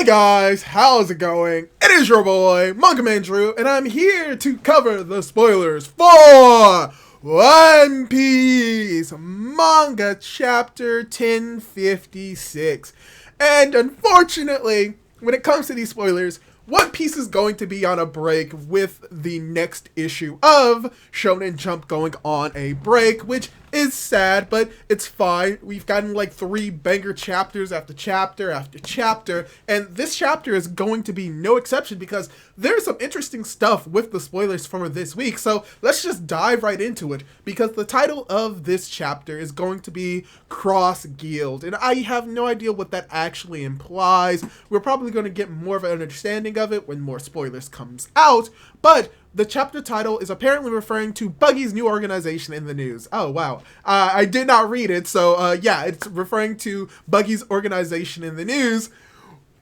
Guys, how's it going? It is your boy, Manga Drew, and I'm here to cover the spoilers for One Piece Manga Chapter 1056. And unfortunately, when it comes to these spoilers, One Piece is going to be on a break with the next issue of Shonen Jump going on a break, which is sad, but it's fine. We've gotten like 3 banger chapters after chapter after chapter, and this chapter is going to be no exception because there's some interesting stuff with the spoilers for this week. So let's just dive right into it, because the title of this chapter is going to be Cross Guild, and I have no idea what that actually implies. We're probably going to get more of an understanding of it when more spoilers comes out, but the chapter title is apparently referring to Buggy's new organization in the news. Oh, wow. I did not read it, so yeah, it's referring to Buggy's organization in the news,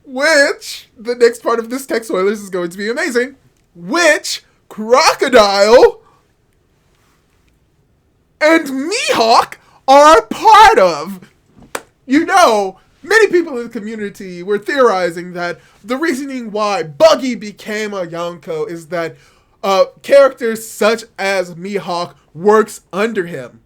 which, the next part of this text spoilers is going to be amazing, which Crocodile and Mihawk are a part of. You know, many people in the community were theorizing that the reasoning why Buggy became a Yonko is that characters such as Mihawk works under him.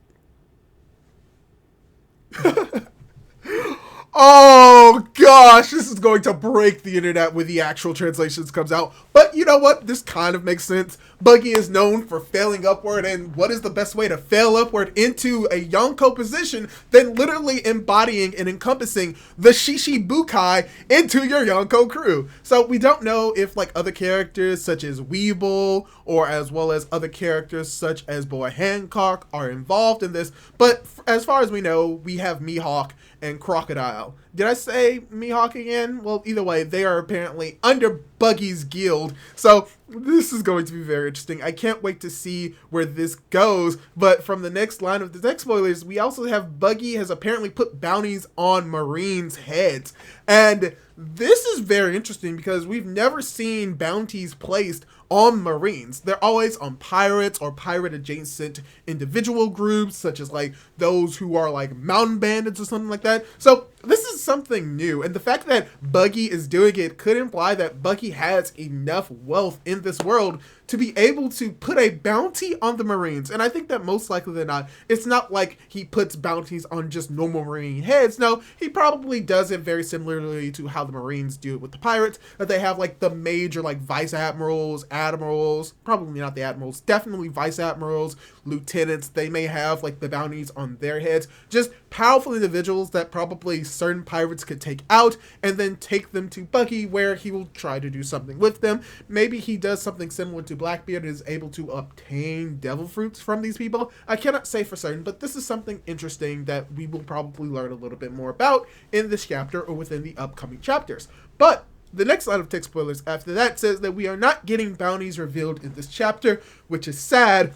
Oh gosh, this is going to break the internet when the actual translations comes out. But you know what? This kind of makes sense. Buggy is known for failing upward, and what is the best way to fail upward into a Yonko position than literally embodying and encompassing the Shishibukai into your Yonko crew? So we don't know if like other characters such as Weeble or as well as other characters such as Boy Hancock are involved in this, but as far as we know, we have Mihawk and Crocodile. Did I say Mihawk again? Well, either way, they are apparently under Buggy's guild. So this is going to be very interesting. I can't wait to see where this goes. But from the next line of the text spoilers, we also have Buggy has apparently put bounties on Marines' heads. And this is very interesting because we've never seen bounties placed on Marines. They're always on pirates or pirate adjacent individual groups, such as like those who are like mountain bandits or something like that. So this is something new, and the fact that Buggy is doing it could imply that Buggy has enough wealth in this world to be able to put a bounty on the Marines. And I think that most likely than not, it's not like he puts bounties on just normal Marine heads. No, he probably does it very similarly to how the Marines do it with the pirates, that they have like the major like vice admirals, admirals, probably not the admirals, definitely vice admirals, lieutenants. They may have like the bounties on their heads, just powerful individuals that probably certain pirates could take out and then take them to Buggy, where he will try to do something with them. Maybe he does something similar to Blackbeard and is able to obtain devil fruits from these people. I cannot say for certain, but this is something interesting that we will probably learn a little bit more about in this chapter or within the upcoming chapters. But the next line of text spoilers after that says that we are not getting bounties revealed in this chapter, which is sad.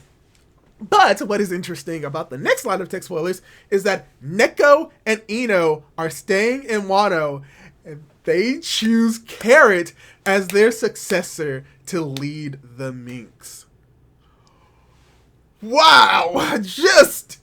But what is interesting about the next line of text spoilers is that Neko and Ino are staying in Wano, and they choose Carrot as their successor to lead the Minks. Wow! Just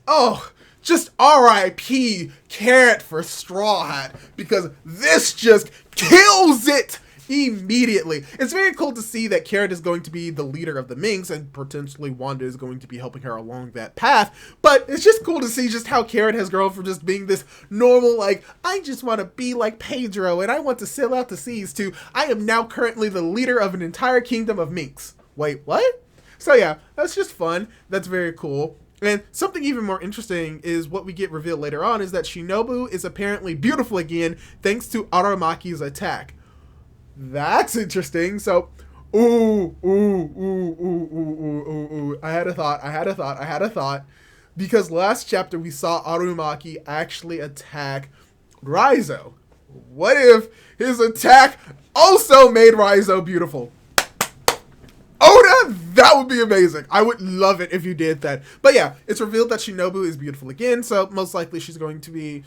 R.I.P. Carrot for Straw Hat, because this just kills it immediately. It's very cool to see that Carrot is going to be the leader of the Minks, and potentially Wanda is going to be helping her along that path. But it's just cool to see just how Carrot has grown from just being this normal, like, I just want to be like Pedro and I want to sail out the seas, to I am now currently the leader of an entire kingdom of Minks. Wait, what? So yeah, that's just fun. That's very cool. And something even more interesting is what we get revealed later on is that Shinobu is apparently beautiful again thanks to Aramaki's attack. That's interesting. So, ooh. I had a thought. Because last chapter we saw Arumaki actually attack Raizo. What if his attack also made Raizo beautiful? Oda, that would be amazing. I would love it if you did that. But yeah, it's revealed that Shinobu is beautiful again, so most likely she's going to be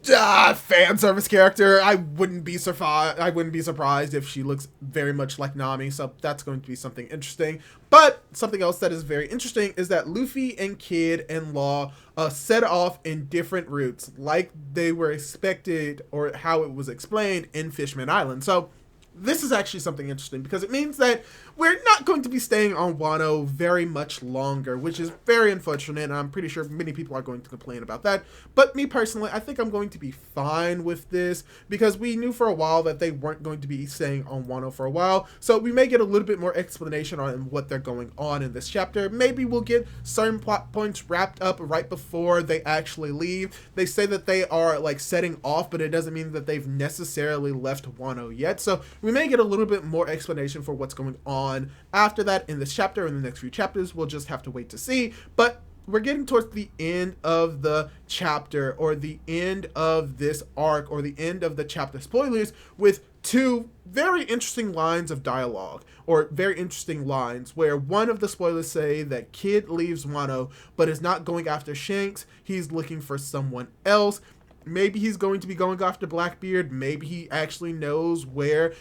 fan service character. I wouldn't be surprised if she looks very much like Nami. So that's going to be something interesting. But something else that is very interesting is that Luffy and Kid and Law set off in different routes, like they were expected or how it was explained in Fishman Island. So this is actually something interesting because it means that we're not going to be staying on Wano very much longer, which is very unfortunate, and I'm pretty sure many people are going to complain about that. But me personally, I think I'm going to be fine with this because we knew for a while that they weren't going to be staying on Wano for a while, so we may get a little bit more explanation on what they're going on in this chapter. Maybe we'll get certain plot points wrapped up right before they actually leave. They say that they are like setting off, but it doesn't mean that they've necessarily left Wano yet, so we may get a little bit more explanation for what's going on after that in this chapter. In the next few chapters, we'll just have to wait to see. But we're getting towards the end of the chapter, or the end of this arc, or the end of the chapter spoilers, with two very interesting lines of dialogue, or very interesting lines, where one of the spoilers say that Kid leaves Wano but is not going after Shanks. He's looking for someone else. Maybe he's going to be going after Blackbeard. Maybe he actually knows where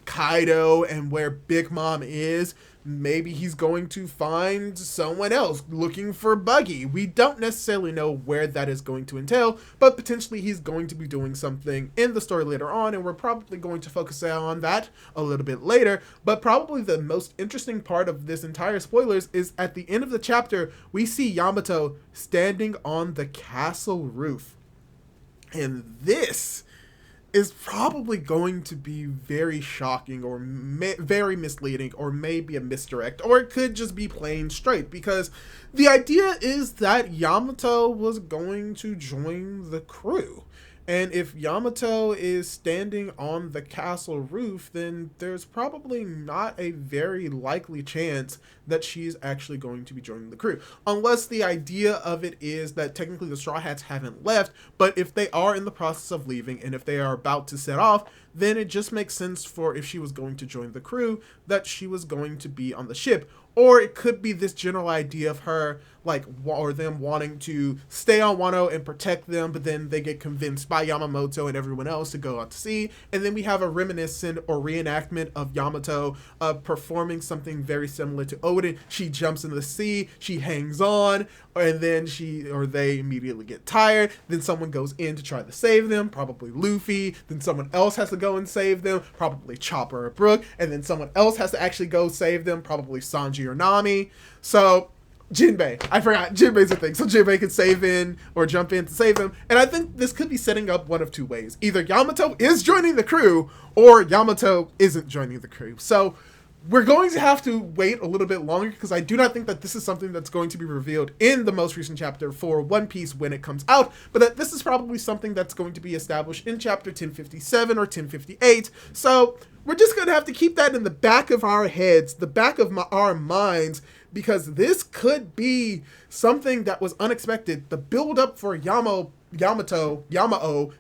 Kaido and where Big Mom is. Maybe he's going to find someone else looking for Buggy. We don't necessarily know where that is going to entail, but potentially he's going to be doing something in the story later on, and we're probably going to focus on that a little bit later. But probably the most interesting part of this entire spoilers is at the end of the chapter, we see Yamato standing on the castle roof. And this is probably going to be very shocking, or very misleading, or maybe a misdirect, or it could just be plain straight, because the idea is that Yamato was going to join the crew. And if Yamato is standing on the castle roof, then there's probably not a very likely chance that she's actually going to be joining the crew. Unless the idea of it is that technically the Straw Hats haven't left, but if they are in the process of leaving, and if they are about to set off, then it just makes sense for, if she was going to join the crew, that she was going to be on the ship. Or it could be this general idea of her, like, or them wanting to stay on Wano and protect them, but then they get convinced by Yamamoto and everyone else to go out to sea. And then we have a reminiscent or reenactment of Yamato performing something very similar to Odin. She jumps into the sea, she hangs on, and then they immediately get tired. Then someone goes in to try to save them, probably Luffy. Then someone else has to go and save them, probably Chopper or Brook. And then someone else has to actually go save them, probably Sanji or Nami. So Jinbei, I forgot, Jinbei's a thing. So Jinbei could save in or jump in to save him. And I think this could be setting up one of two ways. Either Yamato is joining the crew, or Yamato isn't joining the crew. So we're going to have to wait a little bit longer, because I do not think that this is something that's going to be revealed in the most recent chapter for One Piece when it comes out, but that this is probably something that's going to be established in chapter 1057 or 1058. So we're just going to have to keep that in the back of our heads, the back of our minds, because this could be something that was unexpected. The build up for Yamao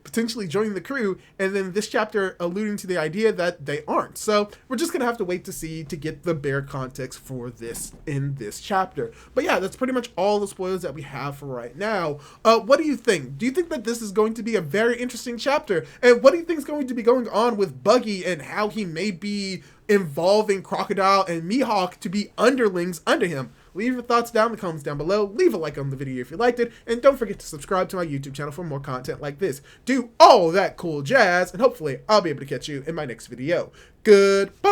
potentially joining the crew, and then this chapter alluding to the idea that they aren't. So we're just gonna have to wait to see to get the bare context for this in this chapter. But yeah, that's pretty much all the spoilers that we have for right now. What do you think? Do you think that this is going to be a very interesting chapter? And what do you think is going to be going on with Buggy and how he may be involving Crocodile and Mihawk to be underlings under him? Leave your thoughts down in the comments down below. Leave a like on the video if you liked it. And don't forget to subscribe to my YouTube channel for more content like this. Do all that cool jazz. And hopefully I'll be able to catch you in my next video. Goodbye.